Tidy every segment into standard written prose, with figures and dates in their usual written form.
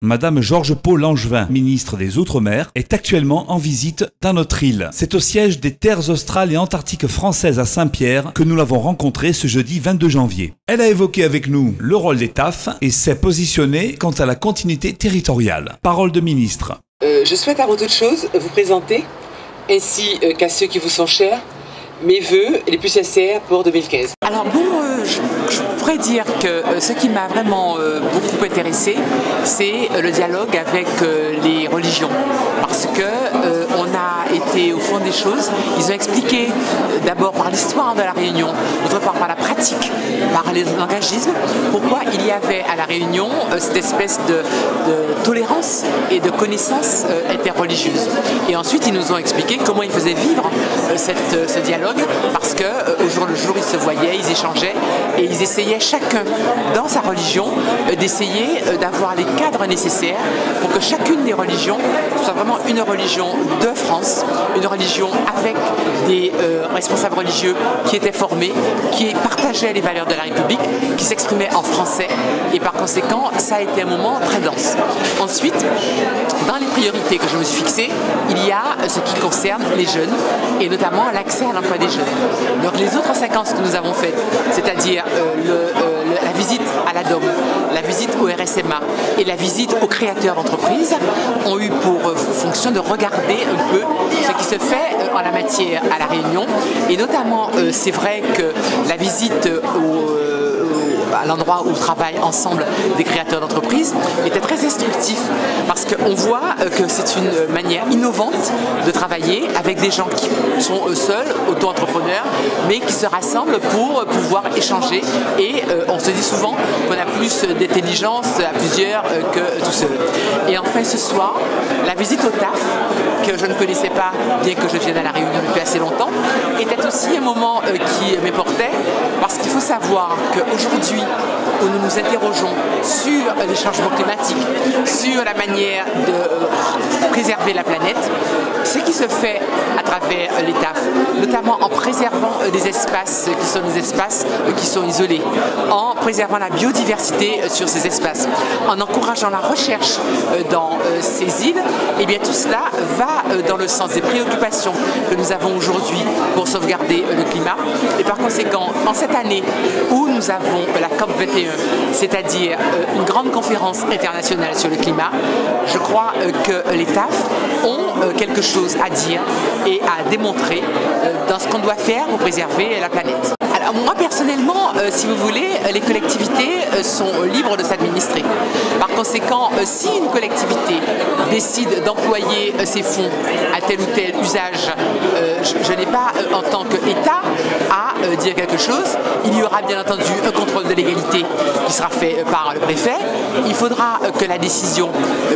Madame Georges-Paul Langevin, ministre des Outre-mer, est actuellement en visite dans notre île. C'est au siège des Terres australes et antarctiques françaises à Saint-Pierre que nous l'avons rencontrée ce jeudi 22 janvier. Elle a évoqué avec nous le rôle des TAF et s'est positionnée quant à la continuité territoriale. Parole de ministre. Je souhaite avant toute chose vous présenter, ainsi qu'à ceux qui vous sont chers, mes vœux les plus sincères pour 2015. Alors bon, je pourrais dire que ce qui m'a vraiment beaucoup intéressé, c'est le dialogue avec les religions. Parce que on a été au fond des choses. Ils ont expliqué d'abord par l'histoire de la Réunion, d'autre part par la pratique, par l'engagisme, pourquoi il y avait à la Réunion cette espèce de tolérance et de connaissance interreligieuse. Et ensuite, ils nous ont expliqué comment ils faisaient vivre ce dialogue, parce qu'au jour le jour, ils se voyaient, ils échangeaient et ils essayaient chacun dans sa religion d'essayer d'avoir les cadres nécessaires pour que chacune des religions soit vraiment une religion de France, une religion avec des responsables religieux qui étaient formés, qui partageaient les valeurs de la République, qui s'exprimaient en français, et par conséquent, ça a été un moment très dense. Ensuite, dans les priorités que je me suis fixées, il y a ce qui concerne les jeunes, et notamment l'accès à l'emploi des jeunes. Donc les autres séquences que nous avons faites, c'est-à-dire la visite à la DOM, la visite au RSMA et la visite aux créateurs d'entreprises, ont eu pour fonction de regarder un peu ce qui se fait en la matière à La Réunion. Et notamment, c'est vrai que la visite à l'endroit où travaillent ensemble des créateurs d'entreprises était très instructif, parce qu'on voit que c'est une manière innovante de travailler avec des gens qui sont seuls, auto-entrepreneurs, mais qui se rassemblent pour pouvoir échanger, et on se dit souvent qu'on a plus d'intelligence à plusieurs que tout seul. Et enfin ce soir, la visite au TAF, que je ne connaissais pas, bien que je vienne à La Réunion depuis assez longtemps, était aussi un moment qui m'importait, parce qu'il faut savoir qu'aujourd'hui, où nous nous interrogeons sur les changements climatiques, sur la manière de préserver la planète, ce qui se fait à travers les TAF, notamment en préservant des espaces qui sont des espaces qui sont isolés, en préservant la biodiversité sur ces espaces, en encourageant la recherche dans ces îles, et bien tout cela va dans le sens des préoccupations que nous avons aujourd'hui pour sauvegarder le climat. Et par conséquent, en cette année où nous avons la COP21, c'est-à-dire une grande conférence internationale sur le climat, je crois que les TAF ont quelque chose à dire et à démontrer dans ce qu'on doit faire pour préserver la planète. Alors moi personnellement, si vous voulez, les collectivités sont libres de s'administrer. Par conséquent, si une collectivité décide d'employer ses fonds à tel ou tel usage, je n'ai pas en tant qu'État à dire quelque chose. Il y aura bien entendu un contrôle de légalité qui sera fait par le préfet. Il faudra que la décision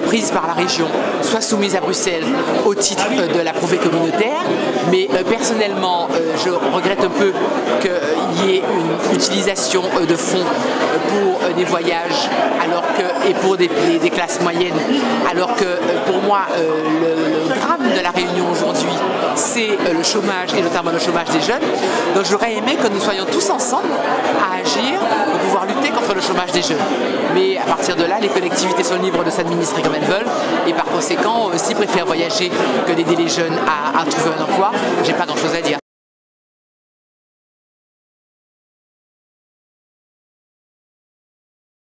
prise par la région soit soumise à Bruxelles au titre de l'approuvé communautaire. Mais personnellement, je regrette un peu qu'il y ait une utilisation de fonds pour des voyages et pour des classes moyennes, alors que pour moi, le drame de la Réunion aujourd'hui, c'est le chômage, et notamment le chômage des jeunes. Donc j'aurais aimé que nous soyons tous ensemble à agir pour pouvoir lutter contre le chômage des jeunes. Mais à partir de là, les collectivités sont libres de s'administrer comme elles veulent, et par conséquent, s'ils préfèrent voyager que d'aider les jeunes à trouver un emploi, j'ai pas grand chose à dire.